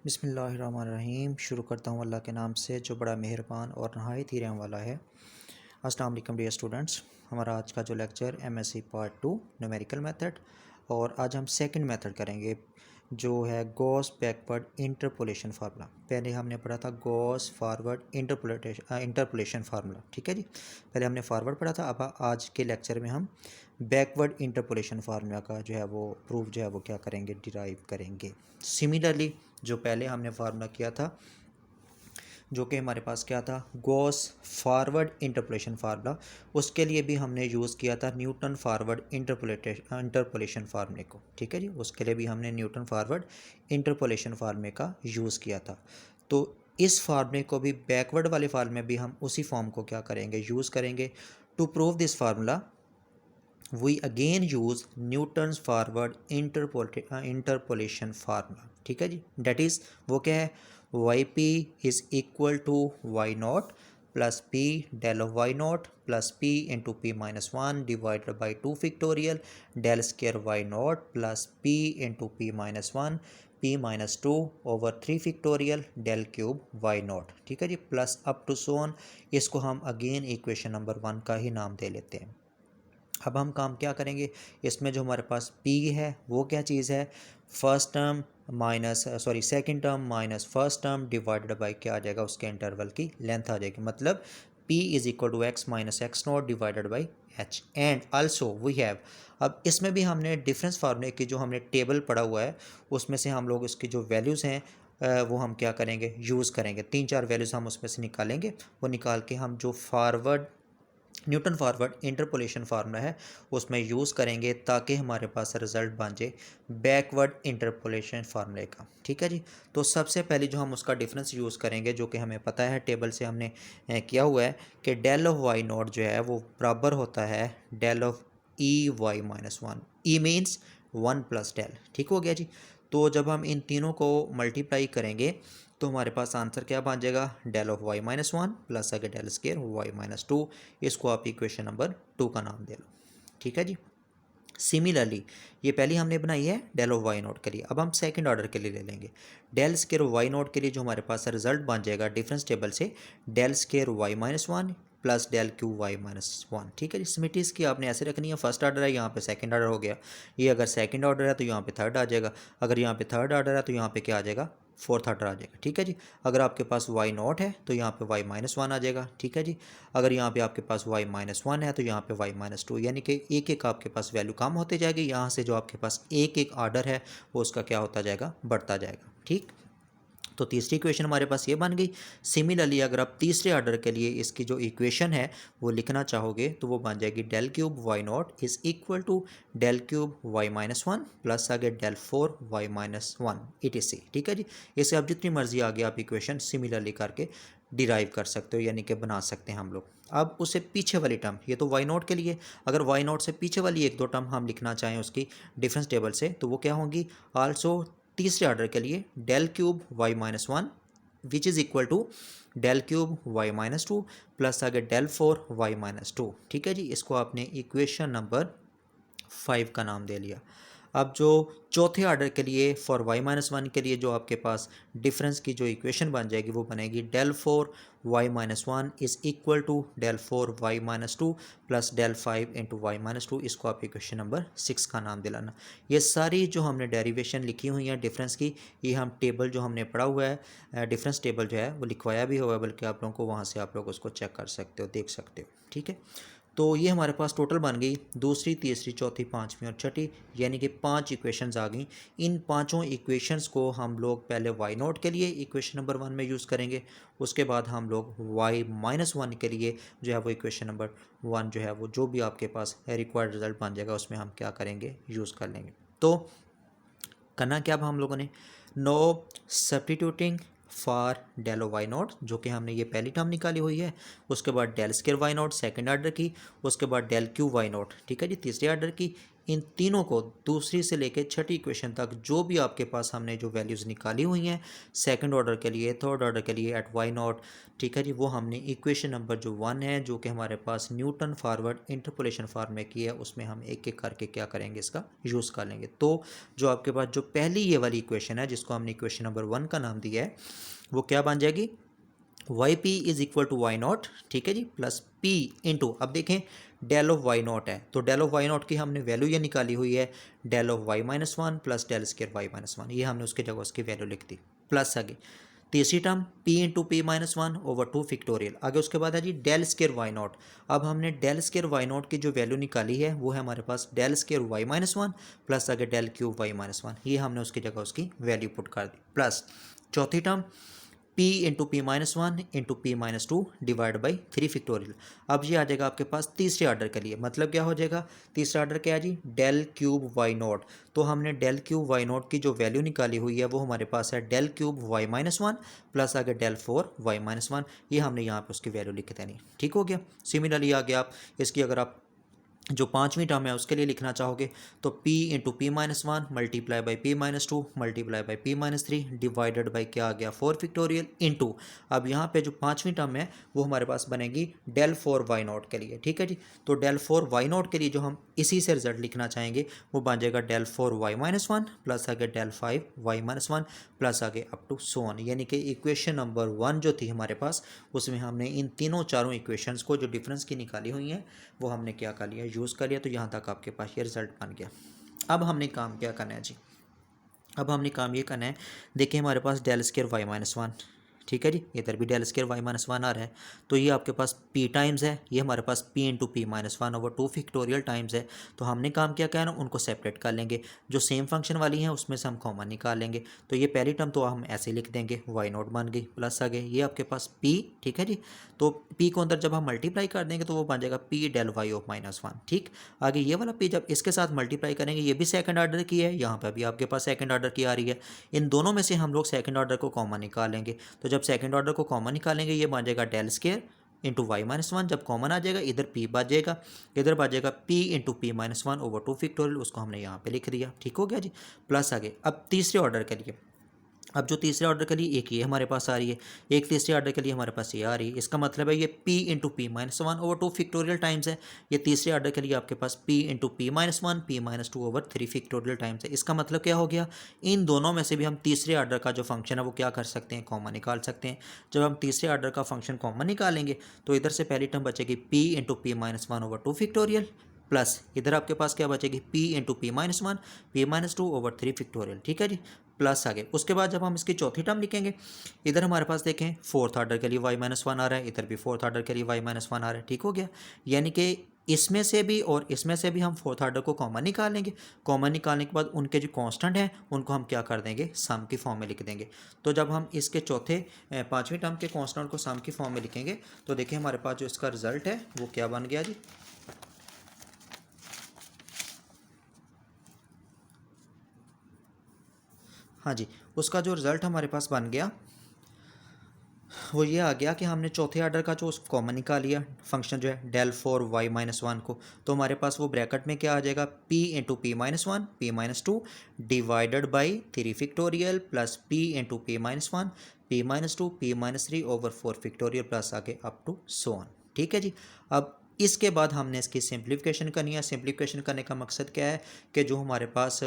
बिस्मिल्लाहिर्रहमानिर्रहीम। शुरू करता हूँ अल्लाह के नाम से जो बड़ा मेहरबान और नहायत ही रहम वाला है। अस्सलाम वालेकुम डियर स्टूडेंट्स, हमारा आज का जो lecture MSc part 2 numerical method, और आज हम सेकंड मेथड करेंगे जो है गॉस बैकवर्ड इंटरपोलेशन फार्मूला। पहले हमने पढ़ा था गॉस फॉरवर्ड इंटरपोलेशन फार्मूला, ठीक है जी। पहले हमने फॉरवर्ड पढ़ा था, अब आज के लेक्चर में हम बैकवर्ड इंटरपोलेशन फार्मूला का जो है वो प्रूफ जो है वो क्या करेंगे, डिराइव करेंगे। सिमिलरली जो पहले हमने फार्मूला किया था, जो कि हमारे पास क्या था, गॉस फॉरवर्ड इंटरपोलेशन फार्मूला, उसके लिए भी हमने यूज़ किया था न्यूटन फॉरवर्ड इंटरपोलेशन फार्मूले को, ठीक है जी। उसके लिए भी हमने न्यूटन फॉरवर्ड इंटरपोलेशन फार्मूले का यूज़ किया था। तो इस फार्मूले को भी, बैकवर्ड वाले फार्मूले में भी हम उसी फॉर्म को क्या करेंगे, यूज़ करेंगे। To prove this formula we again use Newton's forward interpolation formula, ठीक है जी। डेट इज़ वो क्या है, y P is equal to why not plus P del of y not plus p into P minus one divided by 2 factorial del square y not plus p into P minus one p minus 2 over 3 factorial del cube Y nought, ठीक है जी, plus up to so on. इसको हम again equation number 1 का ही नाम दे लेते हैं। अब हम काम क्या करेंगे, इसमें जो हमारे पास p है वो क्या चीज़ है, first term minus second term minus first term divided by क्या आ जाएगा, उसके इंटरवल की लेंथ आ जाएगी। मतलब p is equal to x minus x nought divided by h. And also we have, अब इसमें भी हमने डिफरेंस फार्मूले की जो हमने टेबल पढ़ा हुआ है उसमें से हम लोग इसकी जो वैल्यूज़ हैं वो हम क्या करेंगे, यूज़ करेंगे। 3-4 वैल्यूज़ हम उसमें से निकालेंगे, वो निकाल के हम जो forward Newton forward interpolation formula है उसमें यूज़ करेंगे, ताकि हमारे पास रिजल्ट बन जाए बैकवर्ड इंटरपोलेशन फार्मूले का, ठीक है जी। तो सबसे पहले जो हम उसका डिफरेंस यूज़ करेंगे, जो कि हमें पता है टेबल से हमने किया हुआ है कि डेल ऑफ वाई नॉट जो है वो बराबर होता है del of E y minus one. E means 1 plus del, ठीक हो गया जी। तो जब हम इन तीनों को मल्टीप्लाई करेंगे तो हमारे पास आंसर क्या बन जाएगा, del of Y minus one plus आगे डेल स्केयर वाई माइनस 2। इसको आप इक्वेशन नंबर 2 का नाम दे लो, ठीक है जी। सिमिलरली ये पहली हमने बनाई है डेल ऑफ वाई नॉट के लिए, अब हम सेकंड ऑर्डर के लिए ले लेंगे। डेल स्केयर वाई नॉट के लिए जो हमारे पास रिजल्ट बन जाएगा डिफरेंस टेबल से, del square Y minus one plus del cube y minus one, ठीक है जी। सिमिटीज की आपने ऐसे रखनी है, फर्स्ट ऑर्डर है यहाँ पे सेकंड ऑर्डर हो गया, ये अगर सेकंड ऑर्डर है तो यहाँ पे थर्ड आ जाएगा, अगर यहाँ पे थर्ड ऑर्डर है तो यहाँ पे क्या आ जाएगा, फोर्थ ऑर्डर आ जाएगा, ठीक है जी। अगर आपके पास वाई नॉट है तो यहाँ पे वाई माइनस वन आ जाएगा, ठीक है जी। अगर यहाँ पे आपके पास वाई माइनस वन है तो यहाँ पे वाई माइनस टू, यानी कि एक एक आपके पास वैल्यू कम होते जाएगी, यहाँ से जो आपके पास एक एक ऑर्डर है वो उसका क्या होता जाएगा, बढ़ता जाएगा, ठीक। तो तीसरी इक्वेशन हमारे पास ये बन गई। सिमिलरली अगर आप तीसरे ऑर्डर के लिए इसकी जो इक्वेशन है वो लिखना चाहोगे तो वो बन जाएगी del cube Y naught is equal to del cube Y minus one plus आगे del four Y minus one ETC, ठीक है जी। इसे आप जितनी मर्जी आगे आप इक्वेशन सिमिलरली करके डिराइव कर सकते हो, यानी कि बना सकते हैं हम लोग। अब उससे पीछे वाली टर्म, ये तो वाई नॉट के लिए, अगर वाई नॉट से पीछे वाली एक दो टर्म हम लिखना चाहें उसकी डिफरेंस टेबल से, तो वो क्या होंगी, आल्सो तीसरे ऑर्डर के लिए del cube Y minus one which is equal to del cube Y minus two plus आगे del four Y minus two, ठीक है जी। इसको आपने इक्वेशन नंबर 5 का नाम दे लिया। अब जो चौथे ऑर्डर के लिए फॉर वाई माइनस वन के लिए जो आपके पास डिफरेंस की जो इक्वेशन बन जाएगी वो बनेगी del four Y minus one is equal to del four Y minus two plus del five into y minus two. इसको आप इक्वेशन नंबर 6 का नाम दिलाना। ये सारी जो हमने डेरिवेशन लिखी हुई हैं डिफरेंस की, ये हम टेबल जो हमने पढ़ा हुआ है डिफरेंस टेबल जो है वो लिखवाया भी हुआ है, बल्कि आप लोगों को वहाँ से आप लोग उसको चेक कर सकते हो, देख सकते हो, ठीक है। तो ये हमारे पास टोटल बन गई दूसरी, तीसरी, चौथी, पाँचवीं और छठी, यानी कि 5 इक्वेशंस आ गई। इन पांचों इक्वेशंस को हम लोग पहले वाई नॉट के लिए इक्वेशन नंबर 1 में यूज़ करेंगे, उसके बाद हम लोग वाई माइनस वन के लिए जो है वो इक्वेशन नंबर 1 जो है वो जो भी आपके पास रिक्वायर्ड रिजल्ट बन जाएगा उसमें हम क्या करेंगे, यूज़ कर लेंगे। तो करना क्या अब हम लोगों ने, now substituting for del o y nought, जो कि हमने ये पहली टर्म निकाली हुई है, उसके बाद del square y nought second order की, उसके बाद डेल क्यू वाई नॉट, ठीक है जी, तीसरे ऑर्डर की, इन तीनों को दूसरी से लेकर छठी इक्वेशन तक जो भी आपके पास हमने जो वैल्यूज़ निकाली हुई हैं सेकंड ऑर्डर के लिए, थर्ड ऑर्डर के लिए एट वाई नॉट, ठीक है जी, वो हमने इक्वेशन नंबर जो 1 है जो कि हमारे पास न्यूटन फॉरवर्ड इंटरपोलेशन फॉर्म में की है, उसमें हम एक एक करके क्या करेंगे, इसका यूज़ कर लेंगे। तो जो आपके पास जो पहली ये वाली इक्वेशन है जिसको हमने इक्वेशन नंबर 1 का नाम दिया है वो क्या बन जाएगी, y P is equal to Y nought, ठीक है जी, प्लस पी इंटू, अब देखें डेल ऑफ वाई नॉट है तो डेल ऑफ वाई नॉट की हमने वैल्यू ये निकाली हुई है del of Y minus one plus del square Y minus one, ये हमने उसकी जगह उसकी वैल्यू लिख दी। प्लस आगे तीसरी term p into P minus one over two factorial, आगे उसके बाद है जी डेल स्केयर वाई नॉट। अब हमने डेल स्केयर वाई नॉट की जो वैल्यू निकाली है वो है हमारे पास del square Y minus one plus आगे del cube Y minus one, ये हमने उसकी जगह उसकी वैल्यू पुट कर दी। प्लस चौथी term p into P minus one into P minus two divide by three factorial. अब ये आ जाएगा आपके पास तीसरे ऑर्डर के लिए, मतलब क्या हो जाएगा, तीसरा ऑर्डर क्या है जी, डेल क्यूब वाई नॉट। तो हमने डेल क्यूब वाई नॉट की जो वैल्यू निकाली हुई है वो हमारे पास है del cube Y minus one plus आगे del four Y minus one, ये हमने यहाँ पे उसकी वैल्यू लिख देनी, ठीक हो गया। सिमिलरली आगे आप इसकी अगर आप जो पांचवी टर्म है उसके लिए लिखना चाहोगे तो p into P minus one multiply by P minus to multiply by P minus three divided by क्या आ गया फोर फिक्टोरियल इंटू, अब यहाँ पे जो पांचवी टर्म है वो हमारे पास बनेगी डेल फोर वाई नॉट के लिए, ठीक है जी। तो डेल फोर वाई नॉट के लिए जो हम इसी से रिजल्ट लिखना चाहेंगे वो बन जाएगा del four Y minus one plus आगे del five Y minus one plus आगे अप टू सो ऑन, यानी कि इक्वेशन नंबर 1 जो थी हमारे पास उसमें हमने इन तीनों चारों इक्वेशंस को जो डिफरेंस की निकाली हुई हैं वो हमने क्या कर लिया, यूज़ कर लिया। तो यहाँ तक आपके पास ये रिजल्ट बन गया। अब हमने काम क्या करना है जी, अब हमने काम ये करना है, देखिए हमारे पास del square Y minus one, ठीक है जी, इधर भी del square Y minus one आ रहा है तो ये आपके पास p टाइम्स है, ये हमारे पास p into P minus one over two factorial times है। तो हमने काम क्या किया ना, उनको सेपरेट कर लेंगे, जो सेम फंक्शन वाली हैं उसमें से हम कॉमन निकाल लेंगे। तो ये पहली टर्म तो हम ऐसे लिख देंगे वाई नॉट बन गई प्लस आ गए ये आपके पास p, ठीक है जी। तो p को अंदर जब हम मल्टीप्लाई कर देंगे तो वो बन जाएगा p del y of minus one, ठीक। आगे ये वाला p जब इसके साथ मल्टीप्लाई करेंगे, ये भी सेकंड ऑर्डर की है, यहाँ पर भी आपके पास सेकंड ऑर्डर की आ रही है, इन दोनों में से हम लोग सेकंड ऑर्डर को कॉमन निकालेंगे। तो जब सेकंड ऑर्डर को कॉमन निकालेंगे ये बन जाएगा del square into y minus one, जब कॉमन आ जाएगा इधर p बचेगा, इधर बचेगा p into P minus one over two factorial, उसको हमने यहाँ पे लिख दिया, ठीक हो गया जी। प्लस आगे अब तीसरे ऑर्डर के लिए, अब जो तीसरे ऑर्डर के लिए एक ये हमारे पास आ रही है, एक तीसरे ऑर्डर के लिए हमारे पास ये आ रही है, इसका मतलब है ये p into P minus one over two factorial times है, ये तीसरे ऑर्डर के लिए आपके पास p into P minus one p minus two over three factorial times है। इसका मतलब क्या हो गया, इन दोनों में से भी हम तीसरे ऑर्डर का जो फंक्शन है वो क्या कर सकते हैं, कॉमन निकाल सकते हैं। जब हम तीसरे ऑर्डर का फंक्शन कॉमन निकालेंगे तो इधर से पहली टर्म बचेगी p into P minus one over two factorial plus इधर आपके पास क्या बचेगी p into P minus one p minus two over three factorial, ठीक है जी। प्लस आगे उसके बाद जब हम इसकी चौथी टर्म लिखेंगे, इधर हमारे पास देखें फोर्थ ऑर्डर के लिए y माइनस वन आ रहा है, इधर भी फोर्थ ऑर्डर के लिए y माइनस वन आ रहा है, ठीक हो गया। यानी कि इसमें से भी और इसमें से भी हम फोर्थ ऑर्डर को कॉमन निकालेंगे, कॉमन निकालने के बाद उनके जो कांस्टेंट हैं उनको हम क्या कर देंगे, सम की फॉर्म में लिख देंगे। तो जब हम इसके चौथे पाँचवीं टर्म के कांस्टेंट को सम की फॉर्म में लिखेंगे तो देखिए हमारे पास जो इसका रिजल्ट है वो क्या बन गया जी, हाँ जी, उसका जो रिज़ल्ट हमारे पास बन गया वो ये आ गया कि हमने चौथे ऑर्डर का जो कॉमन निकाल लिया फंक्शन जो है del four Y minus one को, तो हमारे पास वो ब्रैकेट में क्या आ जाएगा p into P minus one p minus two divided by three factorial plus p into P minus one p minus to P minus three over four factorial plus आगे up to so on, ठीक है जी। अब इसके बाद हमने इसकी simplification करनी है। सिंप्लीफिकेशन करने का मकसद क्या है कि जो हमारे पास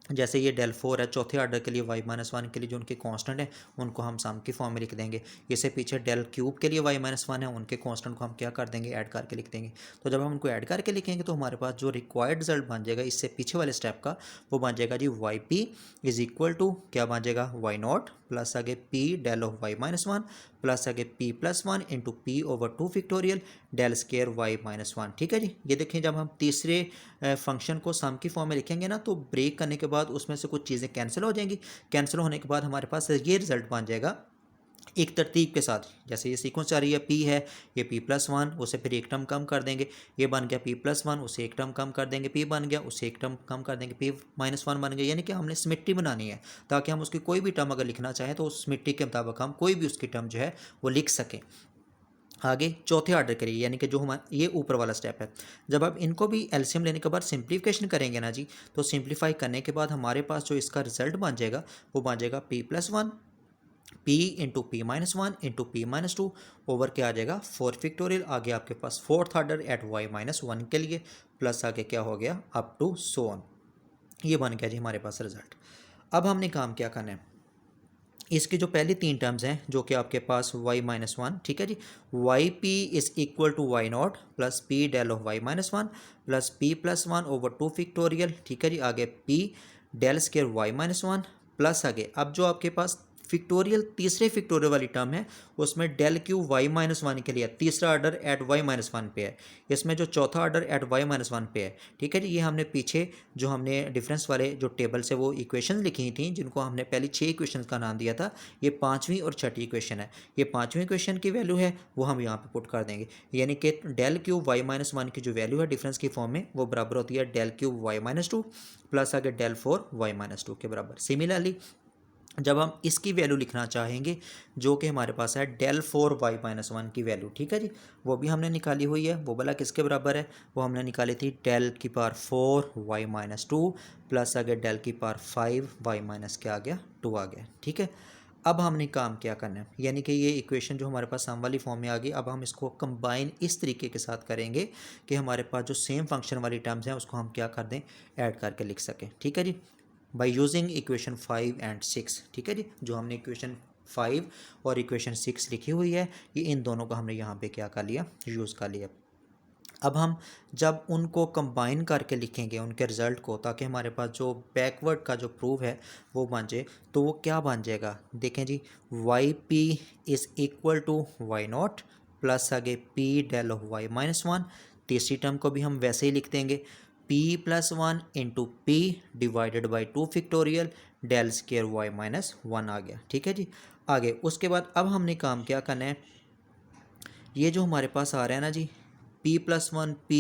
जैसे ये डेल फोर है चौथे ऑर्डर के लिए वाई माइनस वन के लिए जो उनके कांस्टेंट है उनको हम सम की फॉर्म में लिख देंगे। इससे पीछे डेल क्यूब के लिए वाई माइनस वन है उनके कांस्टेंट को हम क्या कर देंगे, ऐड करके लिख देंगे। तो जब हम उनको ऐड करके लिखेंगे तो हमारे पास जो रिक्वायर्ड रिजल्ट बन जाएगा इससे पीछे वाले स्टेप का वो बन जाएगा जी Y P is equal to क्या बन जाएगा वाई नॉट प्लस आगे P del of Y minus one plus आगे P plus one into P over two factorial del square Y minus one, ठीक है जी। ये देखें जब हम तीसरे फंक्शन को सम की फॉर्म में लिखेंगे ना तो ब्रेक करने के बाद उसमें से कुछ चीज़ें कैंसिल हो जाएंगी, कैंसिल होने के बाद हमारे पास ये रिजल्ट बन जाएगा एक तरतीब के साथ। जैसे ये सीक्वेंस आ रही है p है, ये p प्लस वन, उसे फिर एक टर्म कम कर देंगे, ये बन गया p प्लस वन, उसे एक टर्म कम कर देंगे, p बन गया, उसे एक टर्म कम कर देंगे, p माइनस वन बन गया। यानी कि हमने सिमेट्री बनानी है ताकि हम उसकी कोई भी टर्म अगर लिखना चाहें तो उस सिमेट्री के मुताबिक हम कोई भी उसकी टर्म जो है वो लिख सकें। आगे चौथे ऑर्डर के लिए, यानी कि जो हमारा ये ऊपर वाला स्टेप है, जब आप इनको भी एलसीएम लेने के बाद सिंप्लीफिकेशन करेंगे ना जी, तो सिंप्लीफाई करने के बाद हमारे पास जो इसका रिजल्ट बन जाएगा वो बन जाएगा p+1 p into P minus one into P minus two over क्या आ जाएगा 4 फैक्टोरियल। आगे आपके पास फोर्थ ऑर्डर एट y-1 के लिए प्लस आगे क्या हो गया अप टू सो ऑन। ये बन गया जी हमारे पास रिजल्ट। अब हमने काम क्या करना है, इसकी जो पहली तीन टर्म्स हैं जो कि आपके पास y-1, ठीक है जी, Y P is equal to y0 plus P del of y-1 plus p+1 over 2 factorial, ठीक है जी। आगे p del square y-1 plus आगे अब जो आपके पास फिक्टोरियल तीसरे फिक्टोरियल वाली टर्म है उसमें डेल क्यू y-1 के लिए तीसरा ऑर्डर एट y-1 पे है, इसमें जो चौथा ऑर्डर एट y-1 पे है, ठीक है जी। ये हमने पीछे जो हमने डिफरेंस वाले जो टेबल से वो इक्वेशन लिखी थी जिनको हमने पहली 6 इक्वेशन का नाम दिया था, ये पाँचवीं और छठी इक्वेशन है। ये पाँचवीं इक्वेशन की वैल्यू है वो हम यहाँ पे पुट कर देंगे, यानी कि डेल क्यू y-1 की जो वैल्यू है डिफरेंस की फॉर्म में वो बराबर होती है डेल क्यू y-2 प्लस आगे डेल 4 y-2 के बराबर। सिमिलरली जब हम इसकी वैल्यू लिखना चाहेंगे जो कि हमारे पास है डेल 4 y-1 की वैल्यू, ठीक है जी, वो भी हमने निकाली हुई है। वो भला किसके बराबर है, वो हमने निकाली थी डेल की पावर 4 y-2 प्लस आ गया डेल की पावर 5 y- क्या आ गया 2 आ गया, ठीक है। अब हमने काम क्या करना है, यानी कि ये इक्वेशन जो हमारे पास सम वाली फॉर्म में आ गई, अब हम इसको कंबाइन इस तरीके के साथ करेंगे कि हमारे पास जो सेम फंक्शन वाली टर्म्स हैं उसको हम क्या कर दें ऐड करके लिख सकें, ठीक है जी, बाय यूजिंग इक्वेशन 5 एंड 6, ठीक है जी। जो हमने इक्वेशन 5 और इक्वेशन 6 लिखी हुई है ये इन दोनों का हमने यहाँ पे क्या कर लिया यूज़ कर लिया। अब हम जब उनको कंबाइन करके लिखेंगे उनके रिज़ल्ट को, ताकि हमारे पास जो बैकवर्ड का जो प्रूफ है वो बन जाए, तो वो क्या बन जाएगा देखें जी, Y P is equal to y0 plus आगे p डेल ऑफ y-1, तीसरी टर्म को भी हम वैसे ही लिख देंगे p+1 into p divided by 2 factorial del square y-1 आ गया, ठीक है जी। आगे उसके बाद अब हमने काम क्या करना है, ये जो हमारे पास आ रहा है ना जी p+1 p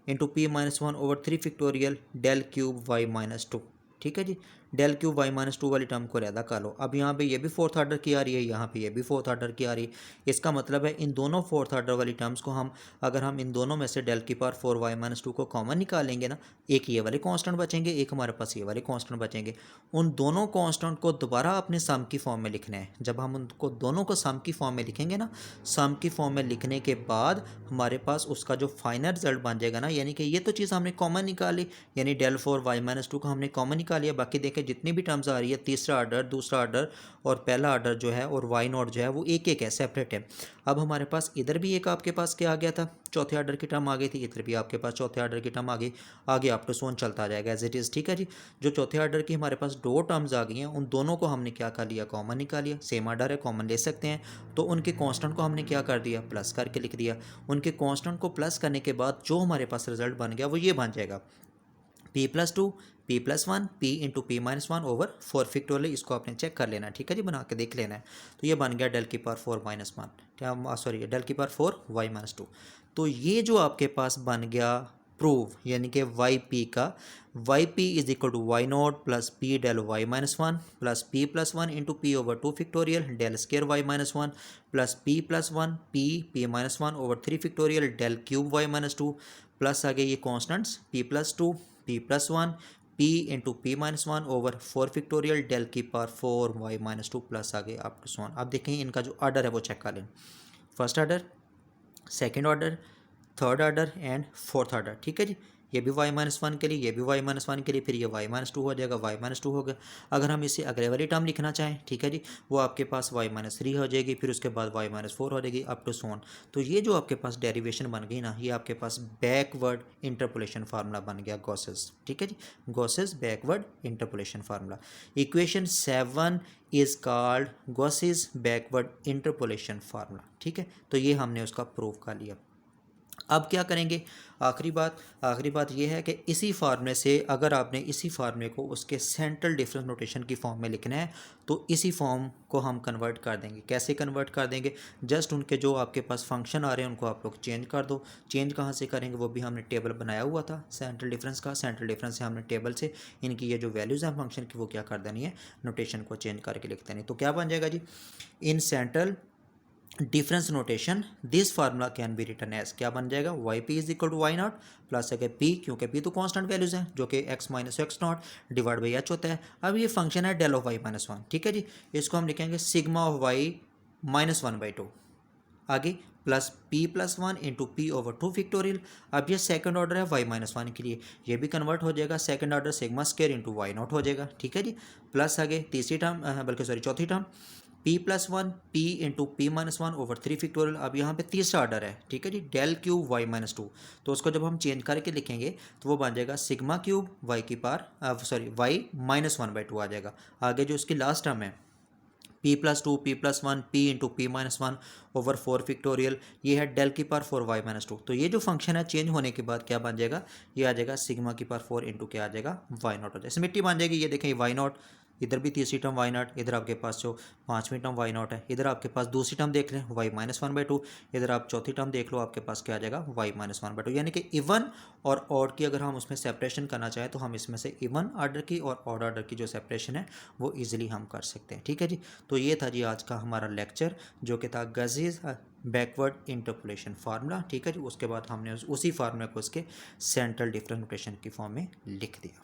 into p-1 over 3 factorial del cube y-2, ठीक है जी। डेल क्यूब y-2 वाली टर्म को रैदा कर लो। अब यहाँ पे ये भी फोर्थ ऑर्डर की आ रही है, यहाँ पे ये भी फोर्थ ऑर्डर की आ रही है। इसका मतलब है इन दोनों फोर्थ ऑर्डर वाली टर्म्स को हम अगर हम इन दोनों में से डेल की पावर 4 y-2 को कॉमन निकालेंगे ना, एक ये वाले कांस्टेंट बचेंगे, एक हमारे पास ये वाले कांस्टेंट बचेंगे। उन दोनों कांस्टेंट को दोबारा अपने सम की फॉर्म में लिखना है। जब हम उनको दोनों को सम की फॉर्म में लिखेंगे ना, सम की फॉर्म में लिखने के बाद हमारे पास उसका जो फाइनल रिजल्ट बन जाएगा ना, यानी कि ये तो चीज़ हमने कॉमन निकाली, यानी डेल 4 y-2 को हमने कॉमन निकाल लिया। बाकी देखें जितनी भी टर्म्स आ रही है तीसरा ऑर्डर दूसरा ऑर्डर और पहला ऑर्डर जो है और y0 जो है वो एक एक है, सेपरेट है। अब हमारे पास इधर भी एक आपके पास क्या आ गया था चौथे ऑर्डर की टर्म आ गई थी, इधर भी आपके पास चौथे ऑर्डर की टर्म आ गई, आगे आप टू सोन चलता जाएगा एज इट इज़, ठीक है जी। जो चौथे ऑर्डर की हमारे पास दो टर्म्स आ गई हैं उन दोनों को हमने क्या कर लिया कॉमन निकाल लिया, सेम ऑर्डर है कॉमन ले सकते हैं, तो उनके कांस्टेंट को हमने क्या कर दिया प्लस करके लिख दिया। उनके कांस्टेंट को प्लस करने के बाद जो हमारे पास रिजल्ट बन गया वो ये बन जाएगा p+2 p+1 p into p-1 over 4 factorial. इसको आपने चेक कर लेना है, ठीक है जी, बना के देख लेना है। तो ये बन गया डेल की पावर 4-1 क्या सॉरी डेल की पावर 4 y-2। तो ये जो आपके पास बन गया प्रूव, यानी कि वाई पी का, y P is equal to y0 plus P del y-1 plus p+1 into P over 2 factorial del square y-1 plus p+1 p-1 over 3 factorial del cube y-2 plus आगे ये constants p+2 p+1 p into p-1 over 4 factorial del की power 4 y-2 plus आगे up to so on. अब देखें इनका जो order है वो चेक कर लें, first order second order third order and fourth order, ठीक है जी। ये भी y-1 के लिए ये भी y-1 के लिए, फिर ये y-2 हो जाएगा y-2 हो गया। अगर हम इसे अगले वाली टर्म लिखना चाहें, ठीक है जी, वो आपके पास y-3 हो जाएगी, फिर उसके बाद y-4 हो जाएगी अप टू सो ऑन। तो ये जो आपके पास डेरिवेशन बन गई ना, ये आपके पास बैकवर्ड इंटरपोलेशन फार्मूला बन गया गॉसेस, ठीक है जी, Gauss's backward interpolation formula. Equation 7 is called Gauss's backward interpolation formula, ठीक है। तो ये हमने उसका प्रूफ कर लिया। अब क्या करेंगे, आखिरी बात ये है कि इसी फार्मूले से अगर आपने इसी फार्मूले को उसके सेंट्रल डिफरेंस नोटेशन की फॉर्म में लिखना है तो इसी फॉर्म को हम कन्वर्ट कर देंगे। कैसे कन्वर्ट कर देंगे, जस्ट उनके जो आपके पास फंक्शन आ रहे हैं उनको आप लोग चेंज कर दो। चेंज कहाँ से करेंगे, वो भी हमने टेबल बनाया हुआ था सेंट्रल डिफरेंस का, सेंट्रल डिफरेंस से हमने टेबल से इनकी ये जो वैल्यूज़ हैं फंक्शन की वो क्या कर देनी है, नोटेशन को चेंज करके लिख देनी। तो क्या बन जाएगा जी, in central difference notation this formula can be written as, क्या बन जाएगा, Y P is equal to why not plus है पी, क्योंकि पी तो कांस्टेंट वैल्यूज हैं जो कि X minus x naught divide by H होता है। अब ये फंक्शन है del of Y minus one, ठीक है जी, इसको हम लिखेंगे sigma of Y minus one by two, आगे plus P plus one into P over two factorial. अब ये सेकंड ऑर्डर है वाई माइनस वन के लिए, ये भी कन्वर्ट हो जाएगा second order sigma square into y naught हो जाएगा, ठीक है जी, प्लस आगे तीसरी टर्म बल्कि सॉरी चौथी term P plus one P into P minus one over three factorial. अब यहाँ पे तीसरा ऑर्डर है, ठीक है जी, del cube Y minus two, तो उसको जब हम चेंज करके लिखेंगे तो वो बन जाएगा सिग्मा क्यूब वाई की power sorry Y minus one by two आ जाएगा। आगे जो उसकी लास्ट टर्म है P plus two P plus one P into P minus one over four factorial, ये है डेल की power four Y minus two. तो ये जो फंक्शन है चेंज होने के बाद क्या बन जाएगा, ये आ जाएगा सिग्मा की पार फोर इंटू क्या आ जाएगा, वाई नॉट हो जाएगा, सिमिट्री बन जाएगी। ये देखें वाई नॉट, इधर भी तीसरी टर्म वाई नॉट, इधर आपके पास जो पाँचवीं टर्म वाई नॉट है, इधर आपके पास दूसरी टर्म देख लें y minus one by two, इधर आप चौथी टर्म देख लो आपके पास क्या आ जाएगा y minus one by two. यानी कि इवन और ऑड की अगर हम उसमें सेपरेशन करना चाहें तो हम इसमें से इवन ऑर्डर की और ऑड ऑर्डर की जो सेपरेशन है वो ईजिली हम कर सकते हैं, ठीक है जी। तो ये था जी आज का हमारा लेक्चर जो कि था गजीज बैकवर्ड इंटरपोलेशन फार्मूला, ठीक है जी। उसके बाद हमने उसी फार्मूला को उसके सेंट्रल डिफरेंस नोटेशन की फॉर्म में लिख दिया।